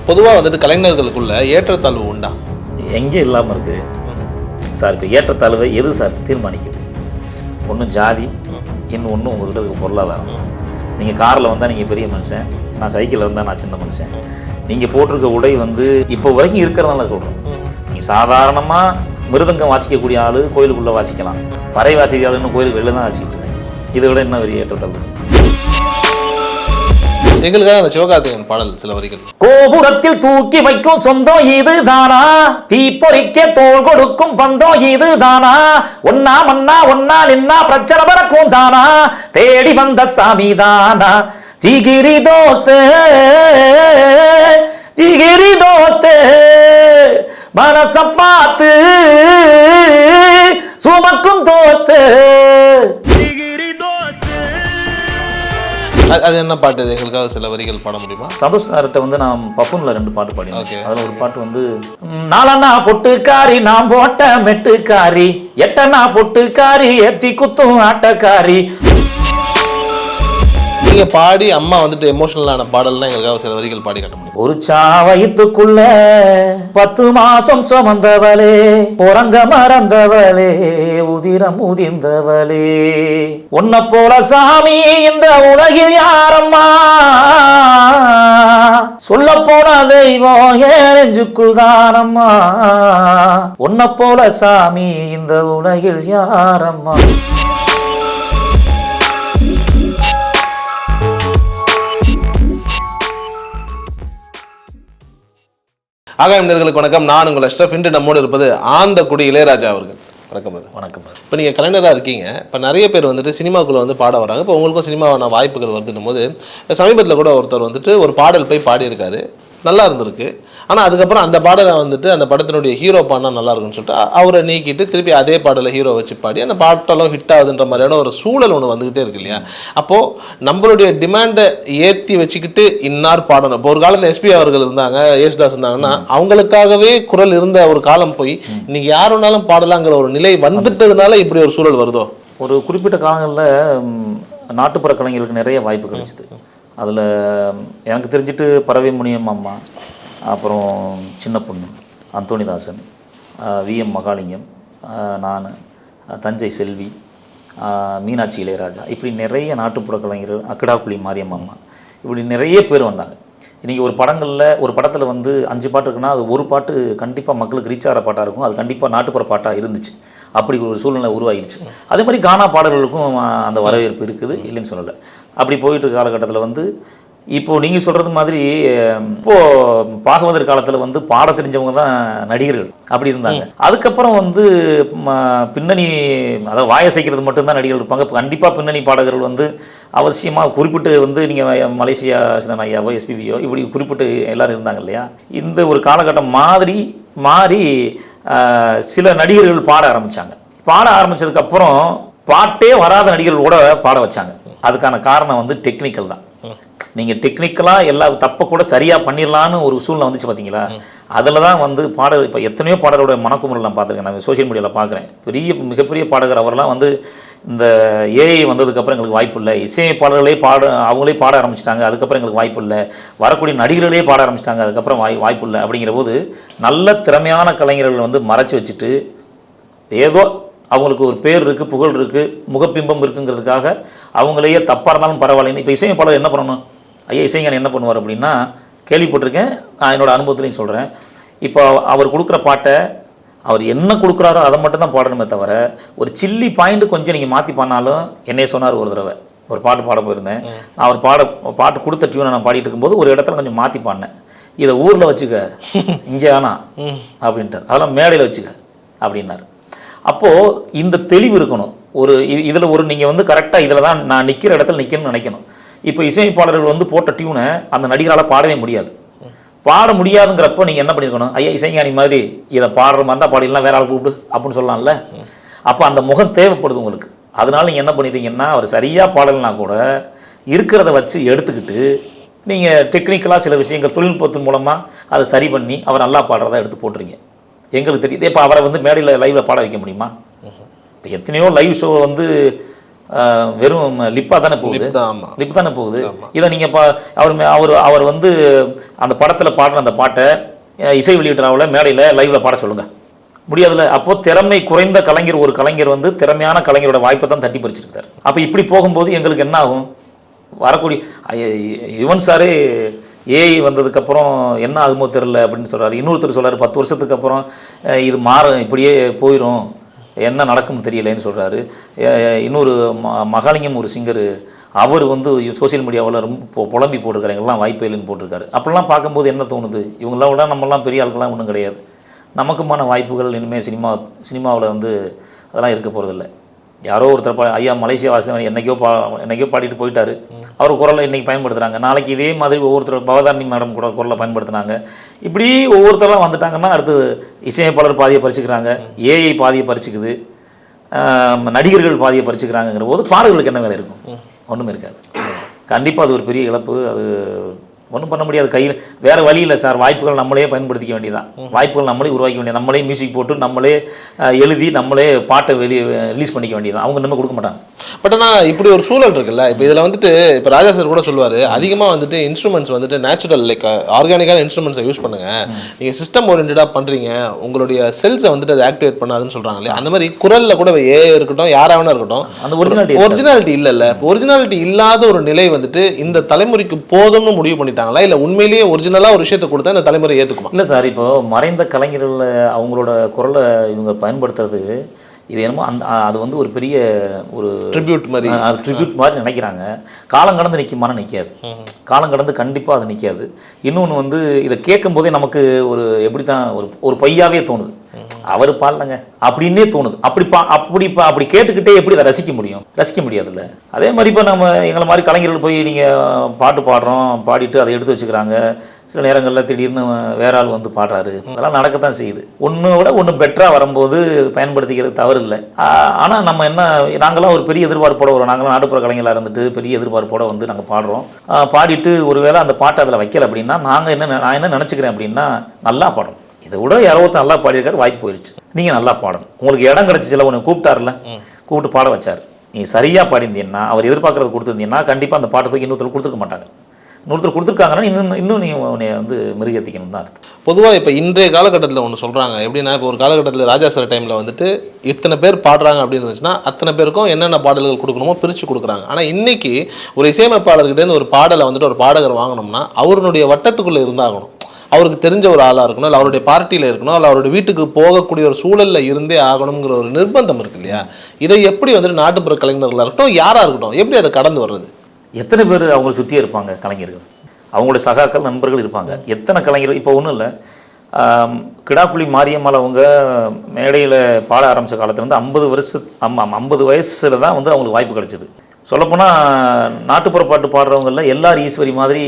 பொதுவாக வந்துட்டு கலைஞர்களுக்குள்ள ஏற்றத்தாழ்வு உண்டா? எங்கே இல்லாமல் இருக்குது சார். இப்போ ஏற்றத்தாழ்வை எது சார் தீர்மானிக்குது? ஒன்றும் ஜாதி, இன்னொன்று உங்கள்கிட்ட இருக்க பொருளாதாரம். நீங்கள் காரில் வந்தால் நீங்கள் பெரிய மனுஷன், நான் சைக்கிளில் வந்தால் நான் சின்ன மனுஷன். நீங்கள் போட்டிருக்க உடை வந்து இப்போ வரைக்கும் இருக்கிறதால சொல்கிறோம். நீங்கள் சாதாரணமாக மிருதங்கம் வாசிக்கக்கூடிய ஆள் கோயிலுக்குள்ளே வாசிக்கலாம், பறை வாசிக்கிற ஆள் இன்னும் கோயிலுக்கு வெளில தான் வாசிக்கிட்டு இருக்காங்க. இதை விட என்ன பெரிய ஏற்றத்தாழ்வு? எங்களுக்காக அந்த சிவகார்த்திகேயன் பாடல் சில வரிகள். கோபுரத்தில் தூக்கி வைக்கும் சொந்தம் இது தானா, தீப்பொறிக்க தோள் கொடுக்கும் பந்தம் இது தானா, ஒன்னா மன்னா ஒன்னா நின்னா பிரச்சனை பறக்கும் தானா, தேடி வந்த சாமி தானா, ஜிகிரி தோஸ்தே ஜிகிரி தோஸ்தே, மனச பார்த்து சுமக்கும் தோஸ்தே. அது என்ன பாட்டு? எங்களுக்காக சில வரிகள் பாட முடியுமா? சந்தோஷ் சார்கிட்ட வந்து நான் பஃபூன்ல 2 பாட்டு பாடினேன். அதில் ஒரு பாட்டு வந்து நாலண்ணா பொட்டுக்காரி நான் போட்ட மெட்டுக்காரி, எட்டண்ணா பொட்டுக்காரி ஏத்தி குத்தும் ஆட்டக்காரி. நீங்க பாடி அம்மா வந்துட்டு எமோஷனலான பாடல்னா எங்களுக்காக சில வரிகள் பாடி காட்ட முடியும்? ஒரு சாவயத்துக்குள்ள 10 மாசம் சுமந்தவளே, உறங்க மறந்தவளே, உதிரம் உதிர்ந்தவளே, உன்னை போல சாமி இந்த உலகில் யாரம்மா, சொல்ல போன தெய்வம் ஏஞ்சுக்குள் தானம்மா, உன்னை போல சாமி இந்த உலகில் யாரம்மா. ஆகாயம் நேயர்களுக்கு வணக்கம். நான் உங்கள் அஷ்ரஃப். இன்று நம்மோடு இருப்பது ஆந்தக்குடி இளையராஜா அவர்கள். வணக்கம். வணக்கம். இப்போ நீங்கள் கலைஞராக இருக்கீங்க. இப்போ நிறைய பேர் வந்துட்டு சினிமாக்குள்ளே வந்து பாட வராங்க. இப்போ உங்களுக்கும் சினிமாவான வாய்ப்புகள் வருதுன்னும் போது சமீபத்தில் கூட ஒருத்தர் வந்துட்டு ஒரு பாடல் போய் பாடியிருக்காரு, நல்லா இருந்திருக்கு. ஆனால் அதுக்கப்புறம் அந்த பாடலை வந்துட்டு அந்த படத்தினுடைய ஹீரோ பாடினா நல்லா இருக்குன்னு சொல்லிட்டு அவரை நீக்கிட்டு திருப்பி அதே பாடலை ஹீரோ வச்சு பாடி அந்த பாட்டெல்லாம் ஹிட் ஆகுதுன்ற மாதிரியான ஒரு சூழல் ஒன்று வந்துக்கிட்டே இருக்கு இல்லையா? அப்போது நம்மளுடைய டிமாண்டை ஏற்றி வச்சுக்கிட்டு இன்னார் பாடணும். இப்போ ஒரு காலத்தில் எஸ்பி அவர்கள் இருந்தாங்க, யேசுதாஸ் இருந்தாங்கன்னா அவங்களுக்காகவே குரல் இருந்த ஒரு காலம் போய் இன்னைக்கு யார் வேணாலும் பாடலாங்கிற ஒரு நிலை வந்துட்டதுனால இப்படி ஒரு சூழல் வருதோ? ஒரு குறிப்பிட்ட காலங்களில் நாட்டுப்புற கலைஞர்களுக்கு நிறைய வாய்ப்பு கிடைச்சிது. அதில் எனக்கு தெரிஞ்சுட்டு பறவை முனியம் அம்மா, அப்புறம் சின்ன பொண்ணு, அந்தோணிதாசன், விஎம் மகாலிங்கம், நான், தஞ்சை செல்வி, மீனாட்சி இளையராஜா, இப்படி நிறைய நாட்டுப்புற கலைஞர்கள், அக்கடாக்குழி மாரியம்மா, இப்படி நிறைய பேர் வந்தாங்க. இன்றைக்கி ஒரு படத்தில் வந்து 5 பாட்டு இருக்குன்னா அது ஒரு பாட்டு கண்டிப்பாக மக்களுக்கு ரீச் ஆகிற பாட்டாக இருக்கும். அது கண்டிப்பாக நாட்டுப்புற பாட்டாக இருந்துச்சு. அப்படி ஒரு சூழ்நிலை உருவாகிடுச்சு. அதே மாதிரி கானா பாடல்களுக்கும் அந்த வரவேற்பு இருக்குது, இல்லைன்னு சொல்லலை. அப்படி போயிட்டு இருக்க காலகட்டத்தில் வந்து இப்போது நீங்கள் சொல்கிறது மாதிரி இப்போது பாகவதர் காலத்தில் வந்து பாட தெரிஞ்சவங்க தான் நடிகர்கள் அப்படி இருந்தாங்க. அதுக்கப்புறம் வந்து பின்னணி, அதாவது வாயசைக்கிறது மட்டும்தான் நடிகர்கள் இருப்பாங்க. இப்போ கண்டிப்பாக பின்னணி பாடகர்கள் வந்து அவசியமாக குறிப்பிட்டு வந்து நீங்கள் மலேசியா சிதன் ஐயாவோ எஸ்பிபியோ இப்படி குறிப்பிட்டு எல்லோரும் இருந்தாங்க இல்லையா? இந்த ஒரு காலகட்டம் மாறி சில நடிகர்கள் பாட ஆரம்பித்தாங்க. பாட ஆரம்பித்ததுக்கப்புறம் பாட்டே வராத நடிகர்கள் கூட பாட வச்சாங்க. அதுக்கான காரணம் வந்து டெக்னிக்கல் தான். நீங்கள் டெக்னிக்கலாக எல்லா தப்பை கூட சரியாக பண்ணிடலான்னு ஒரு சூழ்நிலை வந்துச்சு பார்த்தீங்களா? அதில் தான் வந்து பாடல். இப்போ எத்தனையோ பாடலோட மனக்குமுறல் நான் பார்த்துருக்கேன், நான் சோஷியல் மீடியாவில் பார்க்குறேன். மிகப்பெரிய பாடகர் அவரெல்லாம் வந்து இந்த ஏஐ வந்ததுக்கப்புறம் எங்களுக்கு வாய்ப்பு இல்லை, இசையமைப்பாளர்களே அவங்களே பாட ஆரம்பிச்சிட்டாங்க, அதுக்கப்புறம் எங்களுக்கு வாய்ப்பு இல்லை, வரக்கூடிய நடிகர்களே பாட ஆரம்பிச்சிட்டாங்க, அதுக்கப்புறம் வாய்ப்பு இல்லை. அப்படிங்கிற போது நல்ல திறமையான கலைஞர்கள் வந்து மறைச்சி வச்சுட்டு ஏதோ அவங்களுக்கு ஒரு பேர் இருக்குது, புகழ் இருக்குது, முகப்பிம்பம் இருக்குங்கிறதுக்காக அவங்களையே தப்பாக இருந்தாலும் பரவாயில்லைன்னு. இப்போ இசையமைப்பாளர் என்ன பண்ணணும்? ஐயா இசைஞானி என்ன பண்ணுவார் அப்படின்னா, கேள்விப்பட்டிருக்கேன், நான் என்னோடய அனுபவத்துலையும் சொல்கிறேன். இப்போ அவர் கொடுக்குற பாட்டை அவர் என்ன கொடுக்குறாரோ அதை மட்டும் தான் பாடணுமே தவிர ஒரு சில்லி பாயிண்ட் கொஞ்சம் நீங்கள் மாற்றி பண்ணாலும். என்னையே சொன்னார் ஒரு தடவை, ஒரு பாட்டு பாட போயிருந்தேன். நான் அவர் பாட்டு கொடுத்த டியூனை நான் பாடிட்டு இருக்கும்போது ஒரு இடத்துல கொஞ்சம் மாற்றி பாடினேன். இதை ஊரில் வச்சுக்க, இங்கே ஆனால் அப்படின்ட்டு, அதெல்லாம் மேடையில் வச்சுக்க அப்படின்னார். அப்போது இந்த தெளிவு இருக்கணும். இதில் நீங்கள் வந்து கரெக்டாக இதில் தான் நான் நிற்கிற இடத்துல நிற்கணும்னு நினைக்கணும். இப்போ இசையமைப்பாளர்கள் வந்து போட்ட டியூனை அந்த நடிகரால் பாடவே முடியாது. பாட முடியாதுங்கிறப்போ நீங்கள் என்ன பண்ணியிருக்கணும்? ஐயா இசைஞானி மாதிரி இதை பாடுற மாதிரி தான் பாடிடலாம், வேற ஆள் கூப்பிடு அப்படின்னு சொல்லலாம்ல. அப்போ அந்த முகம் தேவைப்படுது உங்களுக்கு. அதனால நீங்கள் என்ன பண்ணிட்டீங்கன்னா, அவர் சரியாக பாடலைனா கூட இருக்கிறத வச்சு எடுத்துக்கிட்டு நீங்கள் டெக்னிக்கலாக சில விஷயங்கள் தொழில்நுட்பத்தின் மூலமாக அதை சரி பண்ணி அவர் நல்லா பாடுறதா எடுத்து போட்டுறீங்க. எங்களுக்கு தெரியுது. இப்போ அவரை வந்து மேடையில் லைவில் பாட வைக்க முடியுமா? இப்போ எத்தனையோ லைவ் ஷோ வந்து வெறும் லிப்பாக தானே போகுது, ஆமாம் லிப் தானே போகுது. இதை நீங்கள் அவர் வந்து அந்த படத்தில் பாடுற அந்த பாட்டை இசை வெளியீட்டு மேடையில் லைவில் பாட சொல்லுங்கள், முடியாதுல்ல. அப்போது திறமை குறைந்த கலைஞர், ஒரு கலைஞர் வந்து திறமையான கலைஞரோட வாய்ப்பை தான் தட்டி பறிச்சிருக்காரு. அப்போ இப்படி போகும்போது எங்களுக்கு என்ன ஆகும்? வரக்கூடிய யுவன் சாரே ஏஐ வந்ததுக்கப்புறம் என்ன ஆகுமோ தெரில அப்படின்னு சொல்கிறார். இன்னொருத்தர் சொல்கிறார் 10 வருஷத்துக்கு அப்புறம் இது மாறும், இப்படியே போயிடும், என்ன நடக்கும்னு தெரியலேன்னு சொல்கிறாரு. இன்னொரு மகாலிங்கம் ஒரு சிங்கர், அவர் வந்து சோசியல் மீடியாவில் ரொம்ப புலம்பி போட்டிருக்காரு, எங்கெல்லாம் வாய்ப்பே இல்லைன்னு போட்டிருக்காரு. அப்படிலாம் பார்க்கும்போது என்ன தோணுது? இவங்களாம் விட நம்மலாம் பெரிய ஆட்கள்லாம் ஒன்றும் கிடையாது. நமக்குமான வாய்ப்புகள் இனிமேல் சினிமாவில் வந்து அதெல்லாம் இருக்க போகிறதில்ல. யாரோ ஒருத்தர் ஐயா மலேசியா வாசித்தவன் என்னைக்கோ பாடிட்டு போயிட்டார். அவர் குரலை இன்றைக்கி பயன்படுத்துகிறாங்க, நாளைக்கு இதே மாதிரி ஒவ்வொருத்தர் பவதாரணி மேடம் கூட குரலை பயன்படுத்துனாங்க. இப்படி ஒவ்வொருத்தரெலாம் வந்துட்டாங்கன்னா அடுத்து இசையமைப்பாளர் பாதியை பறிச்சுக்கிறாங்க, ஏஐ பாதியை பறிச்சுக்குது, நடிகர்கள் பாதியை பறிச்சுக்கிறாங்கிற போது பாடல்களுக்கு என்ன வேலை இருக்கும்? ஒன்றுமே இருக்காது. கண்டிப்பாக அது ஒரு பெரிய இழப்பு. அது ஒன்றும் பண்ண முடியாது. கையில் வேறு வழி இல்லை சார். வாய்ப்புகள் நம்மளே பயன்படுத்திக்க வேண்டியதான். வாய்ப்புகள் நம்மளே உருவாக்க வேண்டியது. நம்மளே மியூசிக் போட்டு நம்மளே எழுதி நம்மளே பாட்டை ரிலீஸ் பண்ணிக்க வேண்டியதான். அவங்க இன்னும் கொடுக்க மாட்டாங்க. பட் ஆனால் இப்படி ஒரு சூழல் இருக்குல்ல. இப்போ இதில் வந்துட்டு இப்போ ராஜா சார் கூட சொல்லுவார், அதிகமாக வந்துட்டு இன்ஸ்ட்ருமெண்ட்ஸ் வந்துட்டு நேச்சுரல் லைக் ஆர்கானிக்கான இன்ஸ்ட்ருமெண்ட்ஸை யூஸ் பண்ணுங்கள், நீங்கள் சிஸ்டம் ஓரியன்டாக பண்ணுறீங்க, உங்களுடைய செல்ஸை வந்துட்டு அதை ஆக்டிவேட் பண்ணாதுன்னு சொல்கிறாங்களே. அந்த மாதிரி குரலில் கூட ஏஐ இருக்கட்டும், யாராவது இருக்கட்டும், அந்த ஒரிஜினாலிட்டி இல்லைல்ல. இப்போ ஒரிஜினாலிட்டி இல்லாத ஒரு நிலை வந்துட்டு இந்த தலைமுறைக்கு போதும்னு முடிவு பண்ணிட்டாங்களா, இல்லை உண்மையிலேயே ஒரிஜினலாக ஒரு விஷயத்தை கொடுத்தா இந்த தலைமுறை ஏற்றுக்குமா? இல்லை சார், இப்போ மறைந்த கலைஞர்கள் அவங்களோட குரலை இவங்க பயன்படுத்துறது இது என்னமோ அது வந்து ஒரு பெரிய ஒரு ட்ரிபியூட் மாதிரி நினைக்கிறாங்க. காலம் கடந்து நிற்குமான்னு நிற்காது. காலம் கடந்து கண்டிப்பாக அது நிற்காது. இன்னொன்று வந்து இதை கேட்கும் போதே நமக்கு ஒரு எப்படி தான் ஒரு பையாவே தோணுது. அவர் பாடலங்க அப்படின்னே தோணுது. அப்படி கேட்டுக்கிட்டே எப்படி அதை ரசிக்க முடியும்? ரசிக்க முடியாதுல்ல. அதே மாதிரி இப்போ நம்ம எங்களை மாதிரி கலைஞர்கள் போய் நீங்கள் பாட்டு பாடுறோம், பாடிட்டு அதை எடுத்து வச்சுக்கிறாங்க. சில நேரங்களில் திடீர்னு வேற ஆள் வந்து பாடுறாரு. அதெல்லாம் நடக்கத்தான் செய்யுது. ஒன்றோட ஒன்று பெட்டராக வரும்போது பயன்படுத்திக்கிறது தவறு இல்லை. ஆனால் நம்ம நாங்களாம் ஒரு பெரிய எதிர்பார்ப்போட வரோம். நாங்களாம் நாட்டுப்புற கலைஞர்களாக இருந்துட்டு பெரிய எதிர்பார்ப்போட வந்து நாங்கள் பாடுறோம். பாடிட்டு ஒருவேளை அந்த பாட்டை அதில் வைக்கல அப்படின்னா நான் என்ன நினச்சிக்கிறேன் அப்படின்னா, நல்லா பாடணும். இதை விட யாரோ ஒருத்தர் நல்லா பாடியிருக்காரு, வாய்ப்பு போயிடுச்சு, நீங்கள் நல்லா பாடணும். உங்களுக்கு இடம் கிடச்சிச்சில்ல, உன்னை கூப்பிட்டார்ல, கூப்பிட்டு பாட வச்சார், நீ சரியாக பாடியிருந்தீங்கன்னா, அவர் எதிர்பார்க்கறது கொடுத்துருந்தீங்கன்னா கண்டிப்பாக அந்த பாட்டை தூக்கி இன்னொருத்தர் கொடுத்துருக்க மாட்டாங்க. இன்னொருத்தர் கொடுத்துருக்காங்கன்னா இன்னும் நீங்கள் உன்னை வந்து மிருகத்திக்கணும் தான் அர்த்தம். பொதுவாக இப்போ இன்றைய காலகட்டத்தில் ஒன்று சொல்கிறாங்க எப்படின்னா, இப்போ ஒரு காலகட்டத்தில் ராஜா சார் டைமில் வந்துட்டு இத்தனை பேர் பாடுறாங்க அப்படின்னு இருந்துச்சுன்னா அத்தனை பேருக்கும் என்னென்ன பாடல்கள் கொடுக்கணுமோ பிரித்து கொடுக்குறாங்க. ஆனால் இன்றைக்கி ஒரு இசையமைப்பாளர்கிட்டேருந்து ஒரு பாடலை வந்துட்டு ஒரு பாடகர் வாங்கணும்னா அவருடைய வட்டத்துக்குள்ளே இருந்தாகணும். அவருக்கு தெரிஞ்ச ஒரு ஆளாக இருக்கணும், இல்லை அவருடைய பார்ட்டியில் இருக்கணும், இல்லை அவருடைய வீட்டுக்கு போகக்கூடிய ஒரு சூழலில் இருந்தே ஆகணுங்கிற ஒரு நிர்பந்தம் இருக்கு இல்லையா? இதை எப்படி வந்துட்டு நாட்டுப்புற கலைஞர்களாக இருக்கட்டும், யாராக இருக்கட்டும், எப்படி அதை கடந்து வர்றது? எத்தனை பேர் அவங்கள சுற்றியே இருப்பாங்க கலைஞர்கள், அவங்களுடைய சகாக்கள் நண்பர்கள் இருப்பாங்க. எத்தனை கலைஞர்கள் இப்போ ஒன்றும் இல்லை. கிடாக்குழி மாரியம்மாள் அவங்க மேடையில் பாட ஆரம்பித்த காலத்துலேருந்து 50 வயசில் தான் வந்து அவங்களுக்கு வாய்ப்பு கிடச்சிது. சொல்லப்போனால் நாட்டுப்புற பாட்டு பாடுறவங்களில் எல்லாரும் ஈஸ்வரி மாதிரி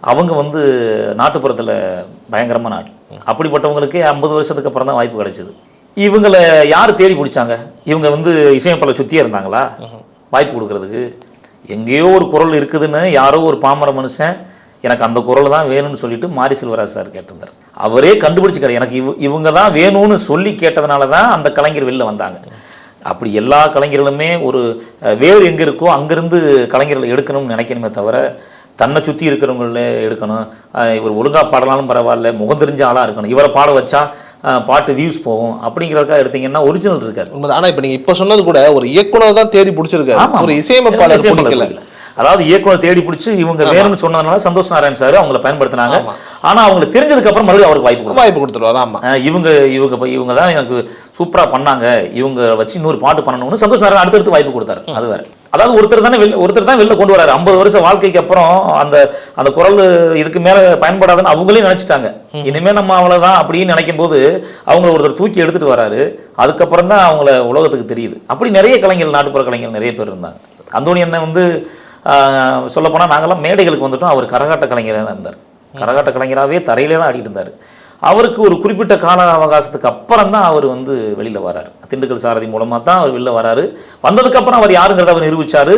அவங்க வந்து நாட்டுப்புறத்தில் பயங்கரமான ஆள். அப்படிப்பட்டவங்களுக்கு 50 வருஷத்துக்கு அப்புறம் தான் வாய்ப்பு கிடைச்சிது. இவங்களை யார் தேடி பிடிச்சாங்க? இவங்க வந்து இசையமைப்பாளர் சுற்றியே இருந்தாங்களா வாய்ப்பு கொடுக்கறதுக்கு? எங்கேயோ ஒரு குரல் இருக்குதுன்னு யாரோ ஒரு பாமர மனுஷன் எனக்கு அந்த குரல் தான் வேணும்னு சொல்லிட்டு மாரி செல்வராஜ் சார் கேட்டிருந்தார். அவரே கண்டுபிடிச்சிக்கிறார். எனக்கு இவங்க தான் வேணும்னு சொல்லி கேட்டதுனால தான் அந்த கலைஞர் வெளில வந்தாங்க. அப்படி எல்லா கலைஞர்களுமே ஒரு வேறு எங்கே இருக்கோ அங்கேருந்து கலைஞர்கள் எடுக்கணும்னு நினைக்கணுமே தவிர தன்னை சுற்றி இருக்கிறவங்களே எடுக்கணும், இவர் ஒழுங்காக பாடலாலும் பரவாயில்ல, முகம் தெரிஞ்ச ஆளாக இருக்கணும், இவரை பாட வச்சா பாட்டு வியூஸ் போகும் அப்படிங்கிறதுக்காக எடுத்தீங்கன்னா ஒரிஜினல் இருக்காரு. ஆனால் இப்போ நீங்கள் இப்போ சொன்னது கூட ஒரு இயக்குனர் தான் தேடி பிடிச்சிருக்காரு, ஒரு இசையமைப்பாளர் பிடிக்கல. அதாவது இயக்குனர் தேடி பிடிச்சி இவங்க வேணும்னு சொன்னதுனால சந்தோஷ் நாராயண் சார் அவங்கள பயன்படுத்தினாங்க. ஆனால் அவங்களுக்கு தெரிஞ்சதுக்கு அப்புறம் மறுபடியும் அவருக்கு வாய்ப்பு கொடுத்துருவாரு. ஆமாம், இவங்க தான் எனக்கு சூப்பராக பண்ணாங்க, இவங்க வச்சு இன்னொரு பாட்டு பண்ணணும்னு சந்தோஷ் நாராயண் அடுத்தடுத்து வாய்ப்பு கொடுத்தாரு. அது வேற. அதாவது ஒருத்தர் தான் வெளில கொண்டு வராரு. 50 வருஷ வாழ்க்கைக்கு அப்புறம் அந்த குரல் இதுக்கு மேலே பயன்படாதுன்னு அவங்களே நினச்சிட்டாங்க. இனிமேல் நம்ம அவ்வளோதான் அப்படின்னு நினைக்கும் போது அவங்கள ஒருத்தர் தூக்கி எடுத்துகிட்டு வராரு. அதுக்கப்புறம் தான் அவங்கள உலகத்துக்கு தெரியுது. அப்படி நிறைய கலைஞர்கள், நாட்டுப்புற கலைஞர்கள் நிறைய பேர் இருந்தாங்க. அந்தோணி அண்ணன் வந்து சொல்லப்போனால் நாங்கள்லாம் மேடைகளுக்கு வந்துட்டோம். அவர் கரகாட்ட கலைஞராக தான் இருந்தார். கரகாட்ட கலைஞராகவே தரையிலே தான் ஆடிட்டு இருந்தார். அவருக்கு ஒரு குறிப்பிட்ட கால அவகாசத்துக்கு அப்புறம் தான் அவர் வந்து வெளியில் வராரு. திண்டுக்கல் சாரதி மூலமாக தான் அவர் வெளில வராரு. வந்ததுக்கப்புறம் அவர் யாருங்கிறத அவர் நிரூபித்தார்.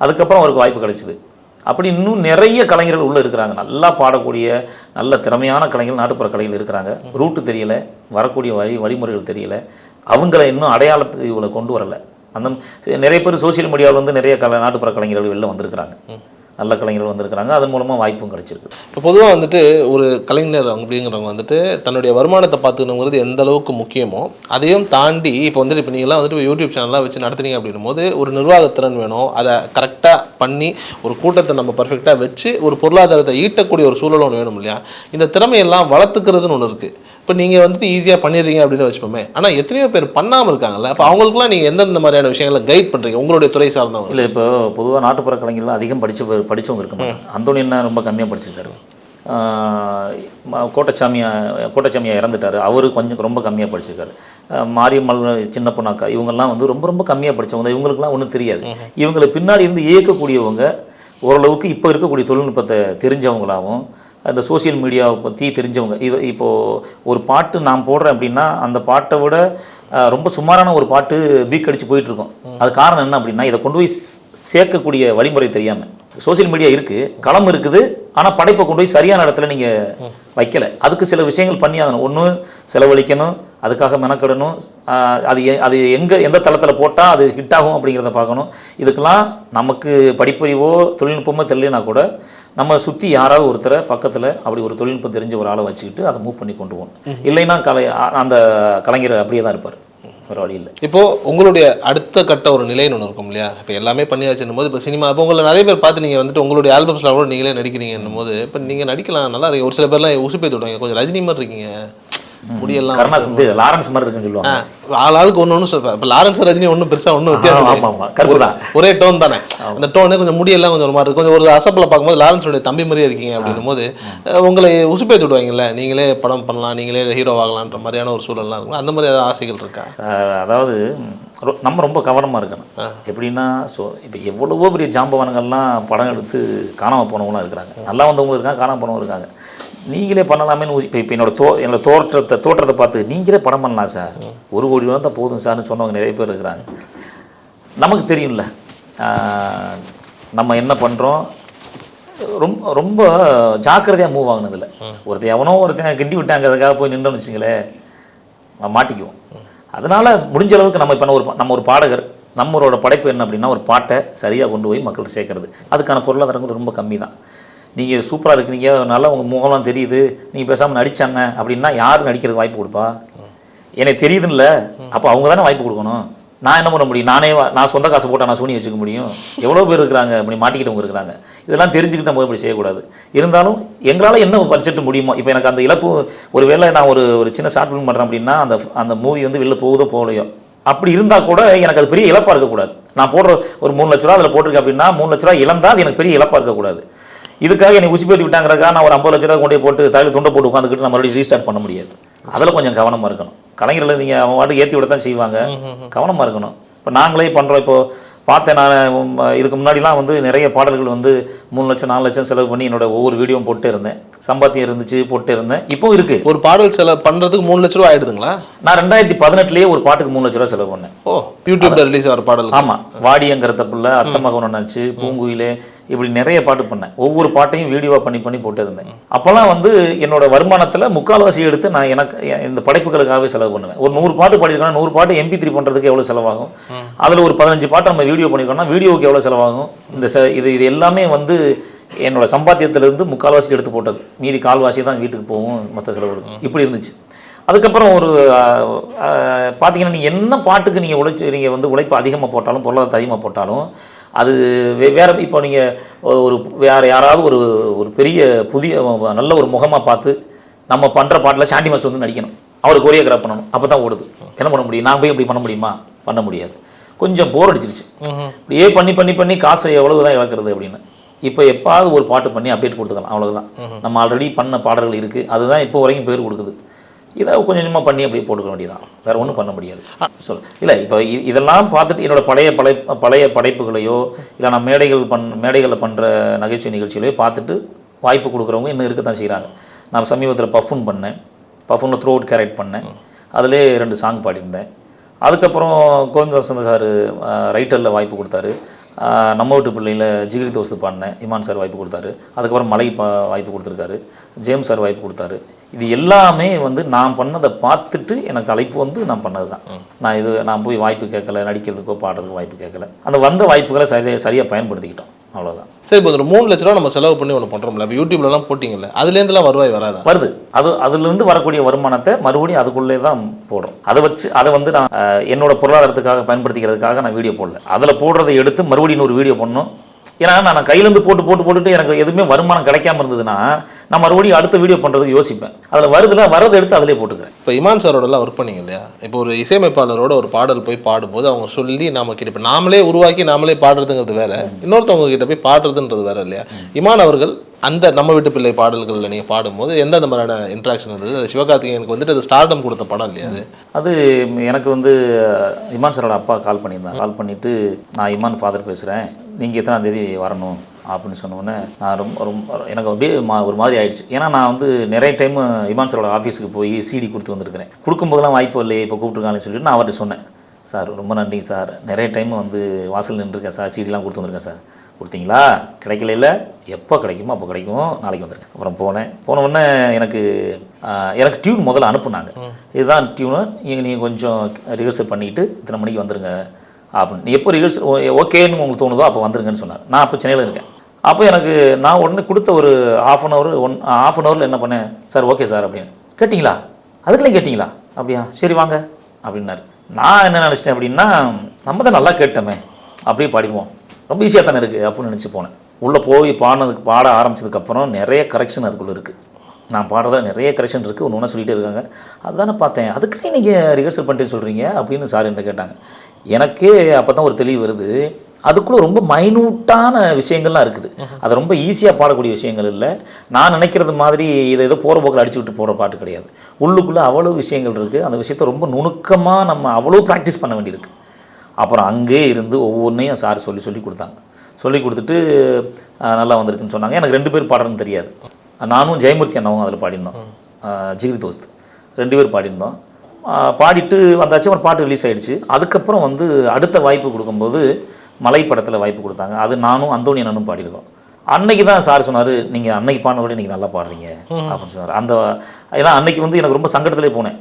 அதுக்கப்புறம் அவருக்கு வாய்ப்பு கிடைச்சிது. அப்படி இன்னும் நிறைய கலைஞர்கள் உள்ளே இருக்கிறாங்க. நல்லா பாடக்கூடிய நல்ல திறமையான கலைஞர்கள், நாட்டுப்புற கலைஞர்கள் இருக்கிறாங்க. ரூட்டு தெரியலை, வரக்கூடிய வழிமுறைகள் தெரியலை, அவங்கள இன்னும் அடையாளத்துக்கு இவ்வளோ கொண்டு வரலை. அந்த நிறைய பேர் சோசியல் மீடியாவில் வந்து நிறைய நாட்டுப்புற கலைஞர்கள் வெளில வந்திருக்கிறாங்க, நல்ல கலைஞர்கள் வந்திருக்கிறாங்க, அதன் மூலமாக வாய்ப்பும் கிடைச்சிருக்கு. இப்போ பொதுவாக வந்துட்டு ஒரு கலைஞர் அப்படிங்கிறவங்க வந்துட்டு தன்னுடைய வருமானத்தை பார்த்துக்கணுங்கிறது எந்த அளவுக்கு முக்கியமோ அதையும் தாண்டி இப்போ வந்துட்டு இப்போ நீங்களாம் வந்துட்டு யூடியூப் சேனல்லாம் வச்சு நடத்துறீங்க அப்படின்னும் போது ஒரு நிர்வாகத்திறன் வேணும். அதை கரெக்டாக பண்ணி ஒரு கூட்டத்தை நம்ம பர்ஃபெக்டாக வச்சு ஒரு பொருளாதாரத்தை ஈட்டக்கூடிய ஒரு சூழல் ஒன்று வேணும் இல்லையா? இந்த திறமையெல்லாம் வளர்த்துக்கிறதுன்னு ஒன்று இருக்குது. இப்போ நீங்கள் வந்துட்டு ஈஸியாக பண்ணிடுறீங்க அப்படின்னு வச்சுப்போமே, ஆனால் எத்தனையோ பேர் பண்ணாமல் இருக்காங்கல்ல, அப்போ அவங்களுக்குலாம் நீங்கள் எந்தெந்த மாதிரியான விஷயங்களை கைட் பண்ணுறீங்க உங்களுடைய துறை சார்ந்தவங்க? இல்லை, இப்போ பொதுவாக நாட்டுப்புற கலைஞர்கள் அதிகம் படித்தவங்க இருக்க மாட்டாங்க. அந்தோணி என்ன ரொம்ப கம்மியாக படிச்சிருக்காரு. கோட்டச்சாமியா இறந்துட்டார், அவரு கொஞ்சம் ரொம்ப கம்மியாக படிச்சிருக்காரு. மாரியம்மல், சின்ன பொண்ணாக்கா, இவங்கெல்லாம் வந்து ரொம்ப ரொம்ப கம்மியாக படித்தவங்க. இவங்களுக்குலாம் ஒன்றும் தெரியாது. இவங்களை பின்னாடி இருந்து இயக்கக்கூடியவங்க ஓரளவுக்கு இப்போ இருக்கக்கூடிய தொழில்நுட்பத்தை தெரிஞ்சவங்களாகவும் அந்த சோசியல் மீடியாவை பற்றி தெரிஞ்சவங்க. இது இப்போது ஒரு பாட்டு நான் போடுறேன் அப்படின்னா அந்த பாட்டை விட ரொம்ப சுமாரான ஒரு பாட்டு பீக் அடித்து போயிட்டுருக்கோம். அது காரணம் என்ன அப்படின்னா இதை கொண்டு போய் சேர்க்கக்கூடிய வழிமுறை தெரியாமல். சோசியல் மீடியா இருக்குது, களம் இருக்குது, ஆனால் படைப்பை கொண்டு போய் சரியான இடத்துல நீங்கள் வைக்கலை. அதுக்கு சில விஷயங்கள் பண்ணி ஆகணும். ஒன்று செலவழிக்கணும், அதுக்காக மெனக்கிடணும், அது எந்த தளத்தில் போட்டால் அது ஹிட் ஆகும் அப்படிங்கிறத பார்க்கணும். இதுக்கெல்லாம் நமக்கு படிப்பறிவோ தொழில்நுட்பமோ தெரியலனா கூட நம்ம சுற்றி யாராவது ஒருத்தரை பக்கத்தில் அப்படி ஒரு தொழில்நுட்பம் தெரிஞ்ச ஒரு ஆளை வச்சுக்கிட்டு அதை மூவ் பண்ணி கொண்டு போகணும். இல்லைன்னா அந்த கலைஞர் அப்படியே தான் இருப்பார், வேறு வழி இல்லை. இப்போது உங்களுடைய அடுத்த கட்ட ஒரு நிலைன்னு ஒன்று இருக்கும் இல்லையா? இப்போ எல்லாமே பண்ணியாச்சுன்னும் போது இப்போ சினிமா இப்போ உங்களை நிறைய பேர் பார்த்து நீங்கள் வந்துட்டு உங்களுடைய ஆல்பம்ஸ்லாம் கூட நீங்களே நடிக்கிறீங்கன்னும் போது இப்போ நீங்கள் நடிக்கலாம், நல்லா இருக்கு. ஒரு சில பேர்லாம் உசுப்பேத்து விடுவாங்க, கொஞ்சம் ரஜினி மாதிரி இருக்கீங்க, முடியெல்லாம் கருணாஸ் வந்து லாரன்ஸ் மாதிரி இருக்குன்னு சொல்லுவாங்க. ஆளுக்கு ஒன்று சொல்லுவேன். இப்போ லாரன்ஸ் ரஜினி ஒன்றும் பெருசாக ஒன்றும் வித்தியாசம், ஒரே டோன் தானே. அந்த டோனே கொஞ்சம் முடியெல்லாம் கொஞ்சம் ஒரு மாதிரி இருக்கும். கொஞ்சம் ஒரு அசப்பில் பார்க்கும்போது லாரன்ஸோடைய தம்பி மாதிரியே இருக்கீங்க அப்படின்னும் போது உங்களை உசுப்பேத்து விடுவாங்கல்ல, நீங்களே படம் பண்ணலாம், நீங்களே ஹீரோ ஆகலான்ற மாதிரியான ஒரு சூழல்லாம் இருக்கும். அந்த மாதிரி ஏதாவது ஆசைகள் இருக்கா? அதாவது நம்ம ரொம்ப கவனமாக இருக்கணும். எப்படின்னா இப்போ எவ்வளவோ பெரிய ஜாம்பவான்கள்லாம் படம் எடுத்து காணாமல் போனவங்களாம் இருக்கிறாங்க, நல்லா வந்தவங்க இருக்காங்க, காணாமல் போனவங்க இருக்காங்க. நீங்களே பண்ணலாமேன்னு இப்போ என்னோட தோற்றத்தை பார்த்து நீங்களே படம் பண்ணலாம் சார், 1 கோடி ரூபா தான் போதும் சார்னு சொன்னவங்க நிறைய பேர் இருக்கிறாங்க. நமக்கு தெரியும்ல நம்ம என்ன பண்ணுறோம், ரொம்ப ரொம்ப ஜாக்கிரதையாக மூவ் ஆகுனதில்ல. ஒருத்தன் கிண்டி விட்டாங்க, அதுக்காக போய் நின்றோம்னு வச்சுங்களேன் மாட்டிக்குவோம். அதனால் முடிஞ்ச அளவுக்கு நம்ம ஒரு பாடகர், நம்மளோட படைப்பு என்ன அப்படின்னா ஒரு பாட்டை சரியாக கொண்டு போய் மக்கள்கிட்ட சேர்க்கறது. அதுக்கான பொருளாதாரம் ரொம்ப கம்மி தான். நீங்கள் சூப்பராக இருக்கிறீங்க, நல்லா உங்கள் முகம்லாம் தெரியுது, நீங்கள் பேசாமல் நடித்தாங்க அப்படின்னா யார் நடிக்கிறதுக்கு வாய்ப்பு கொடுப்பா? எனக்கு தெரியுதுல்ல, அப்போ அவங்க தானே வாய்ப்பு கொடுக்கணும். நான் என்ன பண்ண முடியும்? நான் சொந்த காசு போட்டால் நான் சூனி வச்சுக்க முடியும்? எவ்வளோ பேர் இருக்கிறாங்க அப்படி மாட்டிக்கிட்டவங்க இருக்கிறாங்க. இதெல்லாம் தெரிஞ்சுக்கிட்டு நம்ம இப்படி செய்யக்கூடாது. இருந்தாலும் எங்களால் என்ன பட்ஜெட் முடியுமோ, இப்போ எனக்கு அந்த இழப்பு, ஒரு வேளை நான் ஒரு சின்ன ஷார்ட் ஃபிலிம் பண்ணுறேன் அப்படின்னா அந்த மூவி வந்து வெளில போகுதோ போகலையோ, அப்படி இருந்தால் கூட எனக்கு அது பெரிய இழப்பாக இருக்கக்கூடாது. நான் போடுற ஒரு 3 லட்ச ரூபா அதில் போட்டிருக்கேன் அப்படின்னா 3 லட்ச ரூபா இழந்தால் அது எனக்கு பெரிய இழப்பாக இருக்கக்கூடாது. இதுக்காக என்னை உச்சிப்பேற்றி விட்டாங்கிறக்கா நான் ஒரு 50 லட்ச ரூபா கொண்டு போட்டு தலையில் துண்டை போட்டு உட்காந்துக்கிட்டு நம்ம மறுபடியும் ரீஸ்டார்ட் பண்ண முடியாது. அதில் கொஞ்சம் கவனமாக இருக்கணும். கலைஞர்களை நீங்கள் அவன் வாட்டுக்கு ஏற்றி விட தான் செய்வாங்க, கவனமாக இருக்கணும். இப்போ நாங்களே பண்ணுறோம். இப்போது பார்த்தேன், நான் இதுக்கு முன்னாடிலாம் வந்து நிறைய பாடல்கள் வந்து 3 லட்சம் 4 லட்சம் செலவு பண்ணி என்னோட ஒவ்வொரு வீடியோவும் போட்டே இருந்தேன், சம்பாத்தியம் இருந்துச்சு, போட்டே இருந்தேன். இப்போ இருக்குது. ஒரு பாடல் செலவு பண்ணுறதுக்கு 3 லட்ச ரூபா ஆகிடுதுங்களா? நான் 2018 ஒரு பாட்டுக்கு 3 லட்ச ரூபா செலவு பண்ணேன். ஓ, யூடியூப்ல ரிலீஸ் ஆகிற பாடல்? ஆமாம், வாடியங்கிற தப்புல, அத்த மகன் ஒன்னாச்சு, பூங்குயிலே, இப்படி நிறைய பாட்டு பண்ணேன். ஒவ்வொரு பாட்டையும் வீடியோவாக பண்ணி போட்டு இருந்தேன். அப்போல்லாம் வந்து என்னோட வருமானத்தில் 3/4 எடுத்து நான் எனக்கு இந்த படைப்புகளுக்காகவே செலவு பண்ணுவேன். ஒரு 100 பாட்டு பாடியிருக்கோம், 100 பாட்டு MP3 பண்ணுறதுக்கு எவ்வளோ செலவாகும்? அதில் ஒரு 15 பாட்டு நம்ம வீடியோ பண்ணியிருக்கோம்னா வீடியோவுக்கு எவ்வளோ செலவாகும்? இது எல்லாமே வந்து என்னோட சம்பாத்தியத்திலேருந்து 3/4 எடுத்து போட்டது. மீதி 1/4 தான் வீட்டுக்கு போகும், மற்ற செலவு இப்படி இருந்துச்சு. அதுக்கப்புறம் ஒரு பார்த்தீங்கன்னா நீங்கள் என்ன பாட்டுக்கு நீங்கள் வந்து உழைப்பு அதிகமாக போட்டாலும், பொருளாதாரத்தை அதிகமாக போட்டாலும், அது வேறு. இப்போ நீங்கள் வேறு யாராவது ஒரு பெரிய புதிய நல்ல ஒரு முகமாக பார்த்து நம்ம பண்ணுற பாட்டில் சாண்டி மாஸ்டர் வந்து நடிக்கணும், அவருக்கு கொரியோகிராஃப் பண்ணணும், அப்போ தான் ஓடுது. என்ன பண்ண முடியும்? நான் போய் இப்படி பண்ண முடியுமா? பண்ண முடியாது. கொஞ்சம் போர் அடிச்சிருச்சு. இப்படியே பண்ணி காசை எவ்வளவு தான் இழக்கிறது அப்படின்னு. இப்போ எப்பாவது ஒரு பாட்டு பண்ணி அப்டேட் கொடுத்துக்கலாம், அவ்வளோதான். நம்ம ஆல்ரெடி பண்ண பாடல்கள் இருக்குது, அதுதான் இப்போ வரைக்கும் பேர் கொடுக்குது. இதை கொஞ்சம் கொஞ்சமாக பண்ணி அப்படியே போட்டுக்க வேண்டியதான், வேறு ஒன்றும் பண்ண முடியாது. இல்லை, இப்போ இதெல்லாம் பார்த்துட்டு என்னோடய பழைய படைப்புகளையோ இல்லை நான் மேடைகளில் பண்ணுற நகைச்சுவை நிகழ்ச்சிகளையோ பார்த்துட்டு வாய்ப்பு கொடுக்குறவங்க இன்னும் இருக்க தான் செய்கிறாங்க. நான் சமீபத்தில் பஃபூனில் த்ரோ அவுட் கேரக்ட் பண்ணேன், அதிலே 2 சாங் பாடியிருந்தேன். அதுக்கப்புறம் கோவிந்ததாசன் சார் ரைட்டரில் வாய்ப்பு கொடுத்தாரு. நம்ம வீட்டு பிள்ளையில் ஜிகிரி தோஸ்து பாடினேன், இமான் சார் வாய்ப்பு கொடுத்தாரு. அதுக்கப்புறம் மலை வாய்ப்பு கொடுத்துருக்காரு, ஜேம்ஸ் சார் வாய்ப்பு கொடுத்தாரு. இது எல்லாமே வந்து நான் பண்ணதை பார்த்துட்டு எனக்கு அழைப்பு வந்து நான் பண்ணது தான். நான் போய் வாய்ப்பு கேட்கல, நடிக்கிறதுக்கோ பாடுறதுக்கோ வாய்ப்பு கேட்கல. அந்த வந்த வாய்ப்புகளை சரியாக பயன்படுத்திக்கிட்டோம், அவ்வளோதான். சரி, இப்போ ஒரு 3 லட்ச ரூபா நம்ம செலவு பண்ணி ஒன்று பண்ணுறோம்ல, இப்போ யூடியூப்லலாம் போட்டிங்கல்ல, அதுலேருந்துலாம் வருவாய் வராதா? வருது. அதுலேருந்து வரக்கூடிய வருமானத்தை மறுபடியும் அதுக்குள்ளே தான் போடுறோம். அதை வச்சு அதை வந்து நான் என்னோட பொருளாதாரத்துக்காக பயன்படுத்திக்கிறதுக்காக நான் வீடியோ போடல. அதில் போடுறதை எடுத்து மறுபடியும் இன்னொரு வீடியோ பண்ணணும். ஏன்னா நான் கையிலேருந்து போட்டுட்டு எனக்கு எதுவுமே வருமானம் கிடைக்காம இருந்ததுன்னா நான் மறுபடியும் அடுத்த வீடியோ பண்ணுறதுக்கு யோசிப்பேன். அதில் வரதை எடுத்து அதிலே போட்டுக்கிறேன். இப்போ இமான் சாரோடலாம் ஒர்க் பண்ணிங்க இல்லையா? இப்போ ஒரு இசையமைப்பாளரோட ஒரு பாடல் போய் பாடும்போது அவங்க சொல்லி நமக்கு இப்போ நாமளே உருவாக்கி நாமளே பாடுறதுங்கிறது வேற, இன்னொருத்தவங்க கிட்ட போய் பாடுறதுன்றது வேற இல்லையா? இமான் அவர்கள் அந்த நம்ம வீட்டு பிள்ளை பாடல்களில் நீங்கள் பாடும்போது எந்த மாதிரியான இன்ட்ராக்ஷன் இருந்தது? அது சிவகார்த்திகேயனுக்கு வந்துட்டு அது ஸ்டார்டம் கொடுத்த படம் இல்லையா? அது எனக்கு வந்து இமான் சாரோட அப்பா கால் பண்ணியிருந்தாங்க. கால் பண்ணிவிட்டு, நான் இமான் ஃபாதர் பேசுகிறேன், நீங்கள் எத்தனாம் தேதி வரணும் அப்படின்னு சொன்னோன்னே நான் ரொம்ப எனக்கு அப்படியே ஒரு மாதிரி ஆயிடுச்சு. ஏன்னா நான் வந்து நிறைய டைம் இமான் சாரோட ஆஃபீஸுக்கு போய் சிடி கொடுத்து வந்திருக்கிறேன். கொடுக்கும்போதெல்லாம் வாய்ப்பு இல்லையே, இப்போ கூப்பிட்டுருக்காங்கன்னு சொல்லிட்டு நான் அவர்கிட்ட சொன்னேன், சார் ரொம்ப நன்றிங்க சார், நிறைய டைம் வந்து வாசல் நின்றுருக்கேன் சார், சிடிலாம் கொடுத்து வந்திருக்கேன் சார். கொடுத்தீங்களா? கிடைக்கல, இல்லை எப்போ கிடைக்குமோ அப்போ கிடைக்கும், நாளைக்கு வந்துருக்கேன். அப்புறம் போனவுடனே எனக்கு டியூன் முதல்ல அனுப்புனாங்க. இதுதான் டியூனு, நீங்கள் கொஞ்சம் ரிஹர்சல் பண்ணிவிட்டு இத்தனை மணிக்கு வந்துருங்க அப்படின்னு. நீ எப்போ ரிஹர்சல் ஓகேன்னு உங்களுக்கு தோணுதோ அப்போ வந்துருங்கன்னு சொன்னார். நான் அப்போ சென்னையில் இருக்கேன். அப்போ நான் உடனே கொடுத்த ஒரு ஹாஃப் அன் ஹவரில் என்ன பண்ணேன், சார் ஓகே சார் அப்படின்னு. கேட்டிங்களா? அதுக்குள்ளே கேட்டிங்களா? அப்படியா, சரி வாங்க அப்படின்னாரு. நான் என்ன நினச்சிட்டேன் அப்படின்னா, நம்ம தான் நல்லா கேட்டோமே, அப்படியே பாடிடுவோம், ரொம்ப ஈஸியாக தானே இருக்குது அப்படின்னு நினச்சி போனேன். உள்ளே போய் பாட ஆரம்பித்ததுக்கப்புறம் நிறைய கரெக்ஷன் அதுக்குள்ளே இருக்குது. நான் பாடுறதா நிறைய கரெக்ஷன் இருக்குது, ஒன்று ஒன்றா சொல்லிகிட்டே இருக்காங்க. அதுதானே பார்த்தேன், அதுக்குள்ளே நீங்கள் ரிஹர்சல் பண்ணிட்டு சொல்கிறீங்க அப்படின்னு சார் என்கிட்ட கேட்டாங்க. எனக்கே அப்போ தான் ஒரு தெளிவு வருது, அதுக்குள்ளே ரொம்ப மைனூட்டான விஷயங்கள்லாம் இருக்குது. அது ரொம்ப ஈஸியாக பாடக்கூடிய விஷயங்கள் இல்லை. நான் நினைக்கிறது மாதிரி இதை ஏதோ போகிற போக்கில் அடிச்சு விட்டு போகிற பாட்டு கிடையாது. உள்ளுக்குள்ளே அவ்வளோ விஷயங்கள் இருக்குது. அந்த விஷயத்தை ரொம்ப நுணுக்கமாக நம்ம அவ்வளோ ப்ராக்டிஸ் பண்ண வேண்டியிருக்கு. அப்புறம் அங்கே இருந்து ஒவ்வொன்றையும் சார் சொல்லி கொடுத்தாங்க. சொல்லி கொடுத்துட்டு நல்லா வந்திருக்குன்னு சொன்னாங்க. எனக்கு 2 பேர் பாடுறதுன்னு தெரியாது. நானும் ஜெயமூர்த்தி அண்ணாவும் அதில் பாடியிருந்தோம், ஜிகிரி தோஸ்து 2 பேர் பாடியிருந்தோம். பாடிட்டு வந்தாச்சு, ஒரு பாட்டு ரிலீஸ் ஆகிடுச்சு. அதுக்கப்புறம் வந்து அடுத்த வாய்ப்பு கொடுக்கும்போது மலை படத்தில் வாய்ப்பு கொடுத்தாங்க. அது நானும் அந்தோணி அண்ணனும் பாடியிருக்கோம். அன்னைக்கு தான் சார் சொன்னார், நீங்கள் அன்னைக்கு பாடினபடி நீங்கள் நல்லா பாடுறீங்க அப்படின்னு சொன்னார். ஏன்னா அன்னைக்கு வந்து எனக்கு ரொம்ப சங்கடத்திலே போனேன்.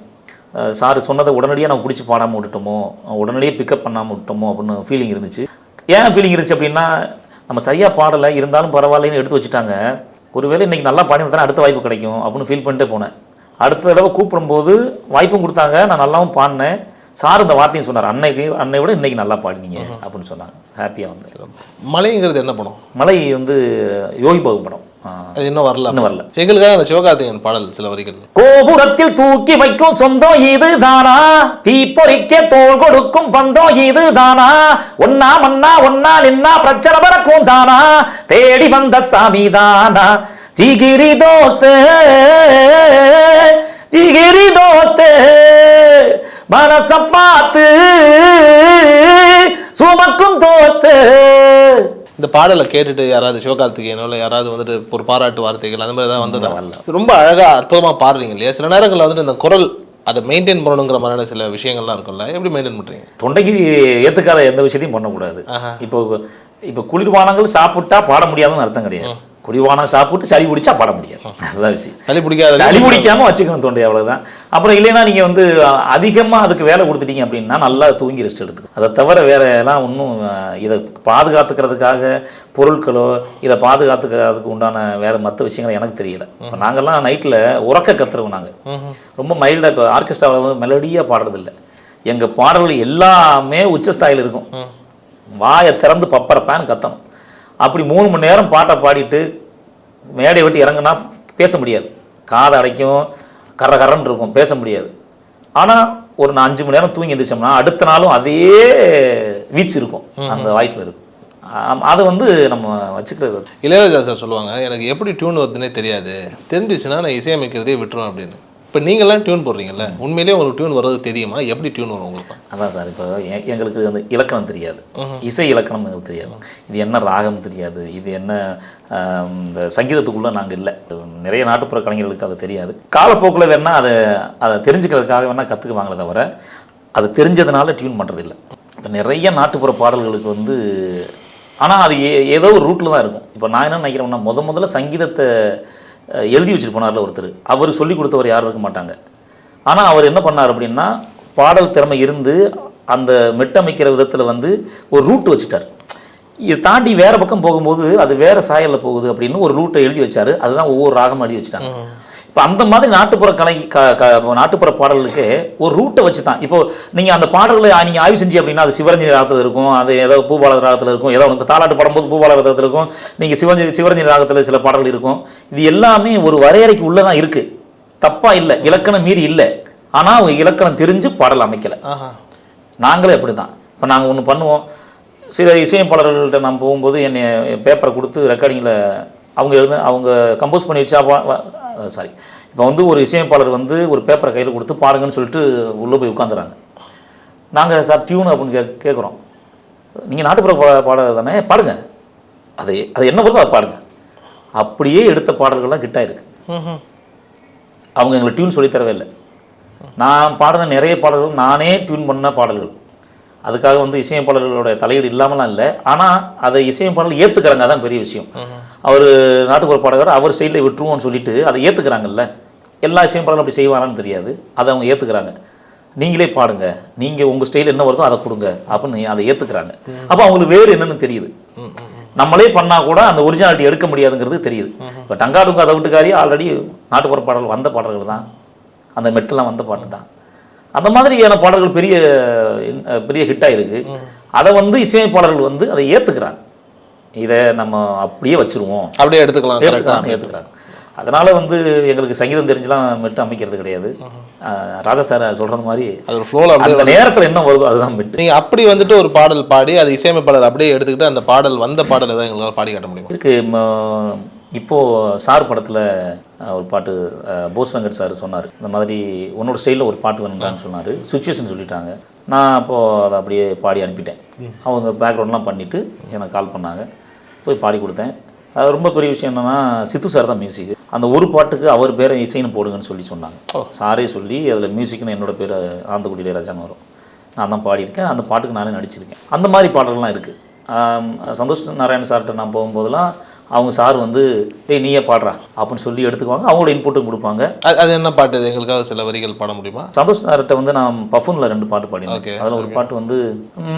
சார் சொன்னதை உடனடியாக நம்ம பிடிச்சி பாடாமல் விட்டுட்டோமோ, உடனடியே பிக்கப் பண்ணாமல் விட்டோமோ அப்படின்னு ஃபீலிங் இருந்துச்சு. ஏன் ஃபீலிங் இருந்துச்சு அப்படின்னா, நம்ம சரியாக பாடலை, இருந்தாலும் பரவாயில்லைன்னு எடுத்து வச்சுட்டாங்க. ஒருவேளை இன்றைக்கி நல்லா பாடினா தானே அடுத்த வாய்ப்பு கிடைக்கும் அப்படின்னு ஃபீல் பண்ணிட்டே போனேன். அடுத்த தடவை கூப்பிடும்போது வாய்ப்பும் கொடுத்தாங்க, நான் நல்லாவும் பாடினேன். சார் இந்த வார்த்தையும் சொன்னார், அன்னை விட இன்றைக்கி நல்லா பாடினீங்க அப்படின்னு சொன்னாங்க. ஹாப்பியாக வந்து. மலைங்கிறது என்ன படம்? மலை வந்து யோகி பாபு படம். அது இன்னும் வரல. எங்களுக்காக அந்த சிவகார்த்திகேயன் பாடல் சில வரிகள். கோபுரத்தில் தூக்கி வைக்கும் சொந்தம் இது தானா, தீப்பொறிக்க தோள் கொடுக்கும் பந்தம் இது தானா, ஒன்னா மன்னா ஒன்னா நின்னா பிரச்சனை வரக்கும் தானா, தேடி வந்த சாமி தானா, ஜிகிரி தோஸ்தே மனச பார்த்து சுமக்கும் தோஸ்தே. இந்த பாடலை கேட்டுட்டு யாராவது சிவகார்த்திகேயனோ இல்லை யாராவது வந்துட்டு ஒரு பாராட்டு வார்த்தைகள் அந்த மாதிரி தான் வந்ததா? ரொம்ப அழகாக அற்புதமாக பாடுறீங்க இல்லையா? சில நேரங்களில் வந்துட்டு இந்த குரல் அதை மெயின்டைன் பண்ணணுங்கிற மாதிரியான சில விஷயங்கள்லாம் இருக்கும்ல, எப்படி மெயின்டைன் பண்ணுறீங்க? தொண்டைக்கு ஏற்றுக்காத எந்த விஷயத்தையும் பண்ணக்கூடாது. இப்போ குளிர்பானங்கள் சாப்பிட்டா பாட முடியாதுன்னு அர்த்தம் கிடையாது. குடிவானம் சாப்பிட்டு சளி பிடிச்சா பாட முடியாது, அதுதான் விஷயம். சளி பிடிக்காமல் வச்சுக்கணும் தொண்டை, அவ்வளோதான். அப்புறம் இல்லைன்னா நீங்கள் வந்து அதிகமாக அதுக்கு வேலை கொடுத்துட்டீங்க அப்படின்னா நல்லா தூங்கி ரெஸ்ட் எடுத்துக்கும். அதை தவிர வேற எல்லாம் ஒன்றும் இதை பாதுகாத்துக்கிறதுக்காக பொருட்களோ இதை பாதுகாத்துக்கிறதுக்கு உண்டான வேறு மற்ற விஷயங்கள் எனக்கு தெரியல. இப்போ நாங்கள்லாம் நைட்டில் உறக்க கத்துறோம். நாங்கள் ரொம்ப மைல்டாக, இப்போ ஆர்கெஸ்ட்ராவில் வந்து மெலடியாக பாடுறதில்லை. எங்கள் பாடல்கள் எல்லாமே உச்சஸ்தாயில் இருக்கும். வாயை திறந்து பப்பரப்பான்னு கத்தணும். அப்படி 3 மணி நேரம் பாட்டை பாடிட்டு மேடை விட்டு இறங்குனா பேச முடியாது, காதை அடைக்கும், கரன்னு இருக்கும், பேச முடியாது. ஆனால் ஒரு 5 மணி நேரம் தூங்கி எழுந்திரிச்சோம்னா அடுத்த நாளும் அதே வீச்சு இருக்கும், அந்த வாய்ஸில் இருக்கும். அதை வந்து நம்ம வச்சுக்கிறது. இளையராஜா சார் சொல்லுவாங்க, எனக்கு எப்படி டியூன் வருதுன்னே தெரியாது, தெரிஞ்சிச்சுன்னா நான் இசையமைக்கிறதே விட்டுருவேன் அப்படின்னு. இப்போ நீங்கள்லாம் டியூன் போடுறீங்கல்ல, உண்மையிலேயே உங்களுக்கு டியூன் வர்றது தெரியுமா? எப்படி டியூன் வரும் உங்களுக்கு? அதான் சார், இப்போ எங்களுக்கு அந்த இலக்கணம் தெரியாது, இசை இலக்கணம் எங்களுக்கு தெரியாது, இது என்ன ராகம் தெரியாது, இது என்ன இந்த சங்கீதத்துக்குள்ளே நாங்கள் இல்லை. நிறைய நாட்டுப்புற கலைஞர்களுக்கு அது தெரியாது. காலப்போக்கில் வேணால் அதை தெரிஞ்சுக்கிறதுக்காக வேணால் கற்றுக்குவாங்களே தவிர அது தெரிஞ்சதுனால டியூன் பண்ணுறதில்லை. இப்போ நிறைய நாட்டுப்புற பாடல்களுக்கு வந்து, ஆனால் அது ஏதோ ஒரு ரூட்டில் தான் இருக்கும். இப்போ நான் என்ன நினைக்கிறேன்னா, முதல்ல சங்கீதத்தை எழுதி வச்சுட்டு போனார்ல ஒருத்தர், அவர் சொல்லி கொடுத்தவர் யாரும் இருக்க மாட்டாங்க. ஆனால் அவர் என்ன பண்ணார் அப்படின்னா, பாடல் திறமை இருந்து அந்த மெட்டமைக்கிற விதத்தில் வந்து ஒரு ரூட் வச்சுட்டார். இதை தாண்டி வேறு பக்கம் போகும்போது அது வேறு சாயலில் போகுது அப்படின்னு ஒரு ரூட்டை எழுதி வச்சார். அதுதான் ஒவ்வொரு ராகமும் எழுதி வச்சுட்டாங்க. இப்போ அந்த மாதிரி நாட்டுப்புற கலை நாட்டுப்புற பாடல்களுக்கு ஒரு ரூட்டை வச்சு தான். இப்போ நீங்கள் அந்த பாடல்களை நீங்கள் ஆய்வு செஞ்சு அப்படின்னா அது சிவரஞ்சனி ராகத்தில் இருக்கும், அது ஏதோ பூபால ராகத்தில் இருக்கும், ஏதோ இப்போ தாலாட்டு படும்போது பூபால ராகத்தில் இருக்கும், நீங்கள் சிவரஞ்சனி ராகத்தில் சில பாடல்கள் இருக்கும். இது எல்லாமே ஒரு வரையறைக்கு உள்ளே தான் இருக்குது, தப்பாக இல்லை, இலக்கணம் மீறி இல்லை. ஆனால் அவங்க இலக்கணம் தெரிஞ்சு பாடல் அமைக்கலை. நாங்களே அப்படி தான். இப்போ நாங்கள் ஒன்று பண்ணுவோம், சில இசையமைப்பாளர்கள்ட்ட நான் போகும்போது என்னை பேப்பரை கொடுத்து ரெக்கார்டிங்கில் அவங்க கம்போஸ் பண்ணி வச்சா சாரி இப்போ வந்து ஒரு இசையமைப்பாளர் வந்து ஒரு பேப்பரை கையில் கொடுத்து பாருங்கன்னு சொல்லிட்டு உள்ளே போய் உட்காந்துறாங்க. நாங்கள் சார் டியூன் அப்படின்னு கேட்குறோம். நீங்கள் நாட்டுப்புற பாடல் தானே, பாடுங்க, அது என்ன வருதோ அதை பாடுங்க. அப்படியே எடுத்த பாடல்கள்லாம் ஹிட் ஆயிருக்கு. அவங்க எங்களுக்கு டியூன் சொல்லித்தரவே இல்லை. நான் பாடின நிறைய பாடல்கள் நானே டியூன் பண்ண பாடல்கள். அதுக்காக வந்து இசையமைப்பாளர்களோட தலையீடு இல்லாமலாம் இல்லை. ஆனால் அதை இசையமைப்பாளர்கள் ஏற்றுக்கிறாங்க, அதான் பெரிய விஷயம். அவர் நாட்டுப்புற பாடகர், அவர் சைடில் விட்டுருவோன்னு சொல்லிட்டு அதை ஏற்றுக்கிறாங்கல்ல. எல்லா இசையமைப்பாளர்களும் அப்படி செய்வாங்கன்னு தெரியாது, அதை அவங்க ஏற்றுக்கிறாங்க. நீங்களே பாடுங்க, நீங்கள் உங்கள் ஸ்டைல் என்ன வருதோ அதை கொடுங்க அப்படின்னு அதை ஏற்றுக்கிறாங்க. அப்போ அவங்களுக்கு வேறு என்னன்னு தெரியுது. நம்மளே பண்ணால் கூட அந்த ஒரிஜினாலிட்டி எடுக்க முடியாதுங்கிறது தெரியுது. இப்போ டங்காடுங்க அதை விட்டுக்காரி ஆல்ரெடி நாட்டுப்புற பாடல்கள் வந்த பாடல்கள் தான், அந்த மெட்டெல்லாம் வந்த பாட்டு தான். அந்த மாதிரியான பாடல்கள் பெரிய பெரிய ஹிட்டாக இருக்குது. அதை வந்து இசையமைப்பாளர்கள் வந்து அதை ஏற்றுக்கிறாங்க. இதை நம்ம அப்படியே வச்சுருவோம், அப்படியே ஏற்றுக்கிறாங்க. அதனால் வந்து எங்களுக்கு சங்கீதம் தெரிஞ்சுலாம் மெட்டு அமைக்கிறது கிடையாது. ராஜா சார் சொல்கிறது மாதிரி அந்த நேரத்தில் என்ன வருதோ அதுதான் மெட்டு. நீங்கள் அப்படி வந்துட்டு ஒரு பாடல் பாடி அது இசையமைப்பாளர் அப்படியே எடுத்துக்கிட்டு அந்த பாடல் வந்த பாடல் தான் எங்களால் பாடி காட்ட முடியும். இருக்குது. இப்போது சார் படத்தில் ஒரு பாட்டு போஸ் வெங்கட் சார் சொன்னார், இந்த மாதிரி உன்னோட ஸ்டைலில் ஒரு பாட்டு வேணும்டான்னு சொன்னார். சுச்சுவேஷன் சொல்லிட்டாங்க. நான் அப்போது அதை அப்படியே பாடி அனுப்பிட்டேன். அவங்க பேக்ரவுண்ட்லாம் பண்ணிவிட்டு எனக்கு கால் பண்ணாங்க, போய் பாடி கொடுத்தேன். அது ரொம்ப பெரிய விஷயம் என்னென்னா, சித்து சார் தான் மியூசிக். அந்த ஒரு பாட்டுக்கு அவர் பேரை இசைன்னு போடுங்கன்னு சொல்லி சொன்னாங்க. சாரே சொல்லி அதில் மியூசிக்னு என்னோட பேர் ஆந்தக்குடி இளையராஜான்னு வரும். நான் தான் பாடியிருக்கேன். அந்த பாட்டுக்கு நானே நடிச்சிருக்கேன். அந்த மாதிரி பாடல்கள்லாம் இருக்குது. சந்தோஷ் நாராயண் சார்கிட்ட நான் போகும்போதெல்லாம் அவங்க சார் வந்து டேய் நீயே பாடுறா அப்படின்னு சொல்லி எடுத்துக்குவாங்க. அவங்களோட இன்புட்டும் கொடுப்பாங்க. அது என்ன பாட்டு, எங்களுக்காக சில வரிகள் பாட முடியுமா? சந்தோஷ் சார்கிட்ட வந்து நான் பஃபூனில் 2 பாட்டு பாடினேன். அதில் ஒரு பாட்டு வந்து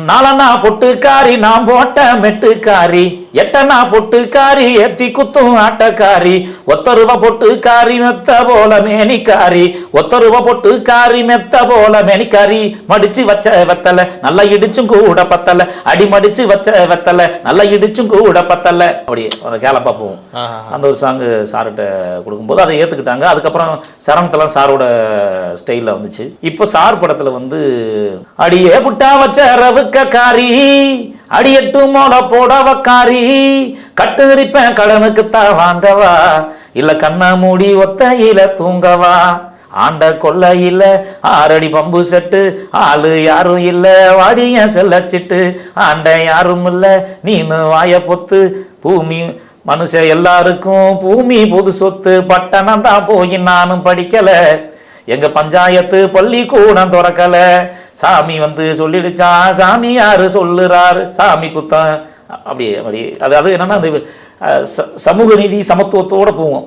நாலண்ணா பொட்டுக்காரி நான் போட்ட மெட்டுக்காரி, எட்டண்ணா பொட்டுக்காரி ஏத்தி குத்தும் ஆட்டக்காரி, ஒத்த ரூபா பொட்டுக்காரி மெத்த போல மேனிக்காரி, ஒத்த ரூபா பொட்டுக்காரி மெத்த போல மேனிக்காரி, மடிச்சு வச்ச வெத்தலை நல்லா இடிச்சும் கூட பத்தலை, அடி மடிச்சு வச்ச வெத்தலை நல்லா இடிச்சும் கூட பத்தலை, அப்படியே கேளப்பா போவோம். அந்த ஒரு சாங்கு சார்கிட்ட கொடுக்கும்போது அதை ஏற்றுக்கிட்டாங்க. அதுக்கப்புறம் சரணத்தெல்லாம் சாரோட ஸ்டைலில் வந்துச்சு. இப்போ சார் படத்தில் வந்து அடியே புட்டா வச்ச ரவுக்காரி, அடி 8 மோளை போடவக்காரி, கட்டு எரிப்பேன் கடனுக்குத்தான் வாங்கவா, இல்லை கண்ணை மூடி ஒத்தையில தூங்கவா, ஆண்ட கொள்ள இல்ல 6 அடி பம்பு செட்டு, ஆளு யாரும் இல்ல வாடிய செல்லச்சிட்டு, ஆண்ட யாரும் இல்ல நீனு வாய பொத்து, பூமி மனுஷன் எல்லாருக்கும் பூமி பொது சொத்து, பட்டணம் தான் போய் நானும் படிக்கல, எங்க பஞ்சாயத்து பள்ளிக்கூடம் திறக்கல, சாமி வந்து சொல்லிடுச்சான் சாமி யாரு சொல்லுறாரு சாமி குத்தம், அப்படியே அது என்னன்னா அந்த சமூக நீதி சமத்துவத்தோட போவோம்.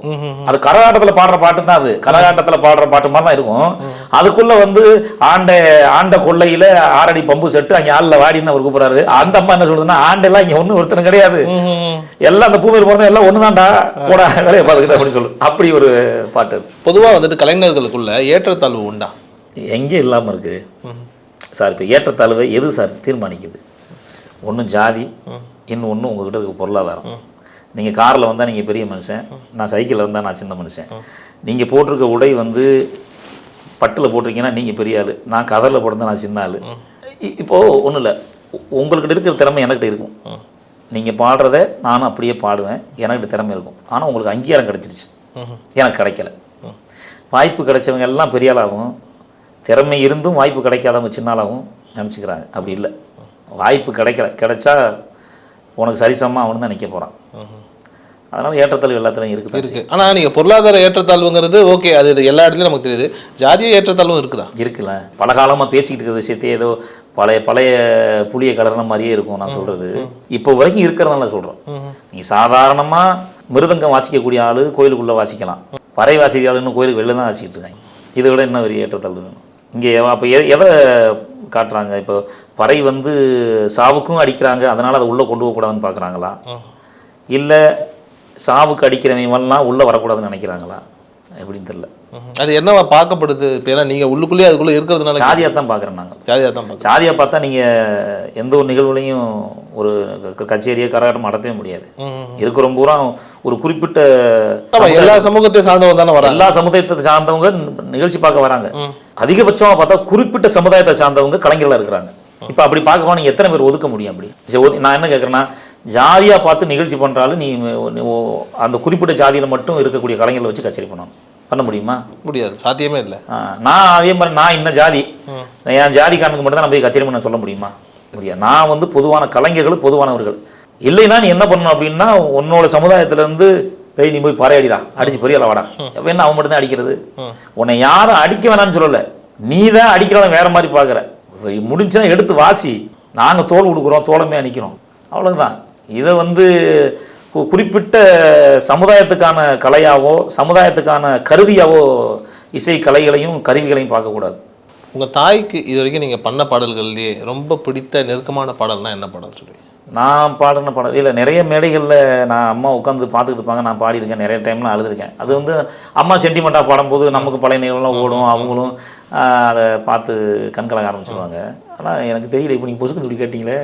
அது கரகாட்டத்தில் பாடுற பாட்டு தான். அது கரகாட்டத்தில் பாடுற பாட்டு மாதிரி தான் இருக்கும். அதுக்குள்ள வந்து ஆண்ட கொள்ளையில 6 அடி பம்பு செட்டு அங்கே ஆளில் வாடின்னு அவர் கூப்பிடுறாரு. அந்த அம்மா என்ன சொல்றதுன்னா, ஆண்டெல்லாம் இங்கே ஒன்றும் ஒருத்தனும் கிடையாது, எல்லாம் அந்த பூமியில் பிறந்த எல்லாம் ஒன்று தான்டா, போடா வேலையை பார்த்துக்கிட்ட அப்படின்னு சொல்லு. அப்படி ஒரு பாட்டு. பொதுவாக வந்துட்டு கலைஞர்களுக்குள்ள ஏற்றத்தாழ்வு உண்டா? எங்கே இல்லாமல் இருக்கு சார். இப்போ ஏற்றத்தாழ்வை எது சார் தீர்மானிக்குது? ஒன்றும் ஜாதி, இன்னொன்று உங்ககிட்ட இருக்க பொருளாதாரம். நீங்கள் காரில் வந்தால் நீங்கள் பெரிய மனுஷன், நான் சைக்கிளில் வந்தால் நான் சின்ன மனுஷன். நீங்கள் போட்டிருக்க உடை வந்து பட்டில் போட்டிருக்கீங்கன்னா நீங்கள் பெரிய ஆள், நான் கதரில் போட்டிருந்தா நான் சின்ன ஆள். இப்போது ஒன்றும் இல்லை, உங்கள்கிட்ட இருக்கிற திறமை எனக்கிட்ட இருக்கும். நீங்கள் பாடுறத நானும் அப்படியே பாடுவேன், எனக்கிட்ட திறமை இருக்கும். ஆனால் உங்களுக்கு அங்கீகாரம் கிடைச்சிருச்சு, எனக்கு கிடைக்கல. வாய்ப்பு கிடைச்சவங்க எல்லாம் பெரிய ஆளாகும், திறமை இருந்தும் வாய்ப்பு கிடைக்காதவங்க சின்ன ஆளாகவும் நினச்சிக்கிறாங்க. அப்படி இல்லை, வாய்ப்பு கிடைச்சா உனக்கு சரிசமமாக அவனு தான் நிற்க போகிறான். அதனால் ஏற்றத்தாழ்வு எல்லாத்துலையும் இருக்குது. ஆனால் நீங்கள் பொருளாதார ஏற்றத்தாழ்வுங்கிறது ஓகே, அது எல்லா இடத்துலையும் நமக்கு தெரியுது. ஜாதிய ஏற்றத்தாழ்வும் இருக்குதா? இருக்குல்ல. பல காலமாக பேசிக்கிட்டு இருக்கிற விஷயத்தையே ஏதோ பழைய புளிய கலர்ன மாதிரியே இருக்கும் நான் சொல்கிறது. இப்போ வரைக்கும் இருக்கிறதுனால சொல்கிறோம். நீங்கள் சாதாரணமாக மிருதங்கம் வாசிக்கக்கூடிய ஆள் கோயிலுக்குள்ளே வாசிக்கலாம், பறை வாசிக்கிற ஆளுன்னு கோயிலுக்கு வெளில தான் வாசிக்கிட்டு இருக்காங்க. இதை விட என்ன பெரிய ஏற்றத்தாழ்வு வேணும்? இங்கே அப்போ எதை காட்டுறாங்க? இப்போ பறை வந்து சாவுக்கும் அடிக்கிறாங்க, அதனால் அதை உள்ளே கொண்டு போகக்கூடாதுன்னு பார்க்குறாங்களா, இல்லை சாவுக்கு அடிக்கிறவங்கலாம் உள்ளே வரக்கூடாதுன்னு நினைக்கிறாங்களா, எப்படின்னு தெரியல. அது என்னவா பார்க்கப்படுது? இப்போ ஏன்னா நீங்கள் உள்ளுக்குள்ளேயே அதுக்குள்ளே இருக்கிறதுனால சாதியாக தான் பார்க்குறேன் நாங்கள். ஜாதியாக தான் பார்க்குறோம். சாதியாக பார்த்தா நீங்கள் எந்த ஒரு நிகழ்வுலையும் ஒரு கச்சேரியை கரகாட்டம் நடத்தவே முடியாது. இருக்கிற பூரா ஒரு குறிப்பிட்ட எல்லா சமூகத்தை சார்ந்தவங்க தானே வராங்க. எல்லா சமுதாயத்தை சார்ந்தவங்க நிகழ்ச்சி பார்க்க வராங்க. அதிகபட்சமாக பார்த்தா குறிப்பிட்ட சமுதாயத்தை சார்ந்தவங்க கலைஞர்களாக இருக்கிறாங்க. இப்போ அப்படி பார்க்க நீங்கள் எத்தனை பேர் ஒதுக்க முடியும்? அப்படி நான் என்ன கேட்குறேன்னா, ஜாதியாக பார்த்து நிகழ்ச்சி பண்ணுறாலும் நீ அந்த குறிப்பிட்ட ஜாதியில் மட்டும் இருக்கக்கூடிய கலைஞர்களை வச்சு கச்சேரி பண்ண முடியுமா? முடியாது, சாத்தியமே இல்லை. நான் அதே மாதிரி நான் இன்ன ஜாதி, என் ஜாதிக்காரனுக்கு மட்டும் தான் நம்ம போய் கச்சேரி பண்ண சொல்ல முடியுமா? முடியாது. நான் வந்து பொதுவான கலைஞர்கள், பொதுவானவர்கள். இல்லைன்னா நீ என்ன பண்ணணும் அப்படின்னா, உன்னோட சமுதாயத்திலேருந்து நீ போய் பறையடிடா, அடிச்சு பெரியல வாடா, என்ன அவன் மட்டும் தான் அடிக்கிறது. உன்னை யாரும் அடிக்க வேணான்னு சொல்லலை, நீ தான் அடிக்கிறவன் வேற மாதிரி பார்க்குற. முடிஞ்சுன்னா எடுத்து வாசி, நாங்கள் தோல் கொடுக்குறோம், தோளமே அணிக்கிறோம், அவ்வளோதான். இதை வந்து குறிப்பிட்ட சமுதாயத்துக்கான கலையாவோ சமுதாயத்துக்கான கருவியாவோ இசை கலைகளையும் கருவிகளையும் பார்க்கக்கூடாது. உங்கள் தாய்க்கு இது வரைக்கும் நீங்கள் பண்ண பாடல்கள்லேயே ரொம்ப பிடித்த நெருக்கமான பாடல்னால் என்ன பாடல் சொல்லுவீங்க? நான் பாடின பாடல் இல்லை, நிறைய மேடைகளில் நான் அம்மா உட்காந்து பார்த்துக்கிட்டு இருப்பாங்க, நான் பாடியிருக்கேன், நிறைய டைம்லாம் அழுதுருக்கேன். அது வந்து அம்மா சென்டிமெண்ட்டாக பாடும்போது நமக்கு பழைய நிகழ்வுலாம் ஓடும், அவங்களும் அதை பார்த்து கண்கலங்க ஆரம்பிச்சுருவாங்க. ஆனால் எனக்கு தெரியல, இப்போ நீங்கள் பொசுக்கு இப்படி கேட்டிங்களே,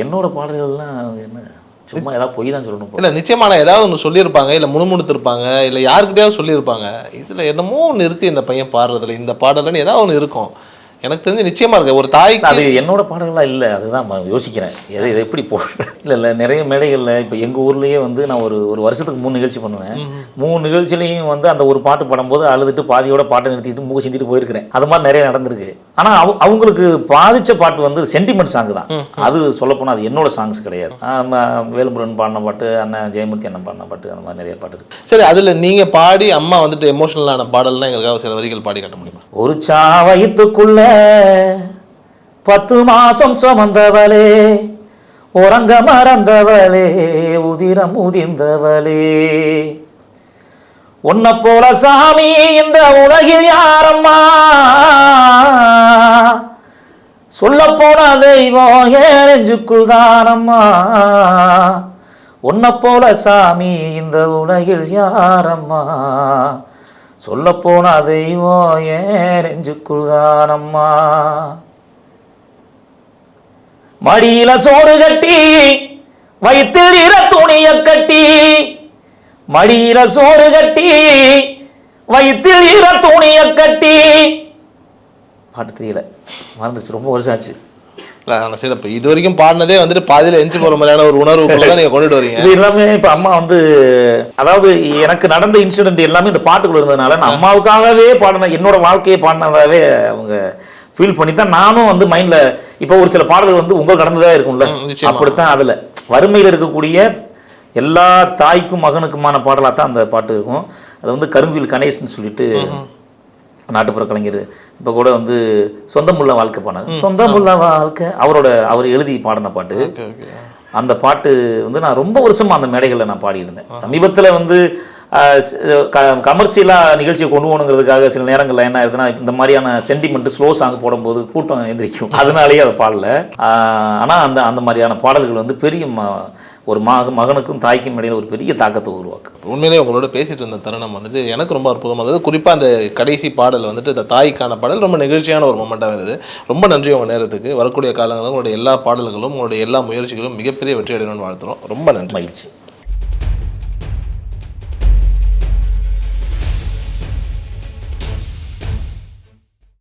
என்னோட பாடல்கள்லாம் என்ன சும்மா ஏதாவது பொய் தான் சொல்லணும். இல்லை, நிச்சயமான ஏதாவது ஒன்று சொல்லியிருப்பாங்க, இல்லை முணுமுணுத்திருப்பாங்க, இல்லை யாருக்கிட்டையாவது சொல்லியிருப்பாங்க, இதில் என்னமோ ஒன்று இருக்குது இந்த பையன் பாடுறதுல, இந்த பாடல்னு ஏதாவது ஒன்று இருக்கும். எனக்கு தெரிஞ்சு நிச்சயமாக இருக்கு ஒரு தாய்க்கு. அது என்னோட பாடல்களாக இல்லை, அதுதான் யோசிக்கிறேன், இதை எப்படி போடுறேன். இல்லை நிறைய மேடைகளில் இப்போ எங்கள் ஊர்லேயே வந்து நான் ஒரு வருஷத்துக்கு 3 நிகழ்ச்சி பண்ணுவேன். 3 நிகழ்ச்சிலையும் வந்து அந்த ஒரு பாட்டு பாடும்போது அழுதுட்டு பாதியோட பாட்டை நிறுத்திட்டு மூக்க சிந்திட்டு போயிருக்கிறேன். அது மாதிரி நிறைய நடந்திருக்கு. ஆனால் அவங்களுக்கு பாதித்த பாட்டு வந்து சென்டிமெண்ட் சாங் தான். அது சொல்லப்போனால் அது என்னோட சாங்ஸ் கிடையாது. வேலுமுருகன் பாடின பாட்டு, அண்ணன் ஜெயமூர்த்தி அண்ணன் பாடின பாட்டு, அந்த மாதிரி நிறைய பாட்டு இருக்கு. சரி, அதில் நீங்கள் பாடி அம்மா வந்துட்டு எமோஷனலான பாடல்னா எங்களுக்காக சில வரிகள் பாடி காட்ட முடியுமா? ஒரு சாவயத்துக்குள்ள 10 மாசம் சுமந்தவளே, உறங்க மறந்தவளே, உதிரம் உதிர்ந்தவளே, உன்னை போல சாமி இந்த உலகில் யாரம்மா, சொல்ல போன தெய்வம் ஏஞ்சுக்குள் தானம்மா, உன்னை போல சாமி இந்த உலகில் யாரம்மா, சொல்ல போன தெய்வம் ஏஞ்சுக்குள் தானம்மா, மடியில சோறு கட்டி வயிற்றில் இர துணிய கட்டி, மடியில சோறு கட்டி வயிற்றில் இர துணிய கட்டி. பாட்டு தெரியல, மறந்துச்சு, ரொம்ப வருஷம் ஆச்சு. சரி, இப்போ இது வரைக்கும் பாடினதே வந்துட்டு பாதியில் எஞ்சி போகிற மாதிரியான ஒரு உணர்வுக்குள்ள தான் நீங்கள் கொண்டுட்டு வரீங்க. இது எல்லாமே இப்போ அம்மா வந்து, அதாவது எனக்கு நடந்த இன்சிடென்ட் எல்லாமே இந்த பாட்டுக்குள்ள இருந்ததுனால நான் அம்மாவுக்காகவே பாடின, என்னோட வாழ்க்கையை பாடினதாவே அவங்க ஃபீல் பண்ணி தான் நானும் வந்து மைண்டில். இப்போ ஒரு சில பாடல்கள் வந்து உங்களுக்கு நடந்ததாக இருக்கும்ல, அப்படித்தான் அதில் வறுமையில் இருக்கக்கூடிய எல்லா தாய்க்கும் மகனுக்குமான பாடலாக தான் அந்த பாட்டு இருக்கும். அது வந்து கரும்பில் கணேஷ்னு சொல்லிட்டு நாட்டுப்புற கலைஞர் இப்போ கூட வந்து சொந்தமுள்ள வாழ்க்கை பாடினாங்க. சொந்தமுள்ள வாழ்க்கை அவர் எழுதி பாடின பாட்டு. அந்த பாட்டு வந்து நான் ரொம்ப வருஷமாக அந்த மேடைகளில் நான் பாடியிருந்தேன். சமீபத்தில் வந்து கமர்ஷியலாக நிகழ்ச்சியை கொண்டு போகணுங்கிறதுக்காக சில நேரங்களில் என்ன ஆகுதுன்னா, இந்த மாதிரியான சென்டிமெண்ட் ஸ்லோ சாங் போடும்போது கூட்டம் எந்திரிக்கும், அதனாலேயே அதை பாடல. ஆனால் அந்த மாதிரியான பாடல்கள் வந்து பெரிய ஒரு மகனுக்கும் தாய்க்கும் இடையில ஒரு பெரிய தாக்கத்தை உருவாக்கு. உண்மையிலேயே உங்களோட பேசிட்டு இருந்த தருணம் வந்துட்டு எனக்கு ரொம்ப அற்புதமாக இருந்தது. குறிப்பாக அந்த கடைசி பாடல் வந்துட்டு இந்த தாய்க்கான பாடல் ரொம்ப நெகிழ்ச்சியான ஒரு மொமெண்ட்டாக இருந்தது. ரொம்ப நன்றி உங்கள் நேரத்துக்கு. வரக்கூடிய காலங்களில் உங்களுடைய எல்லா பாடல்களும் உங்களுடைய எல்லா முயற்சிகளும் மிகப்பெரிய வெற்றி அடையணும்னு வாழ்த்துறோம். ரொம்ப நன்றி. மகிழ்ச்சி.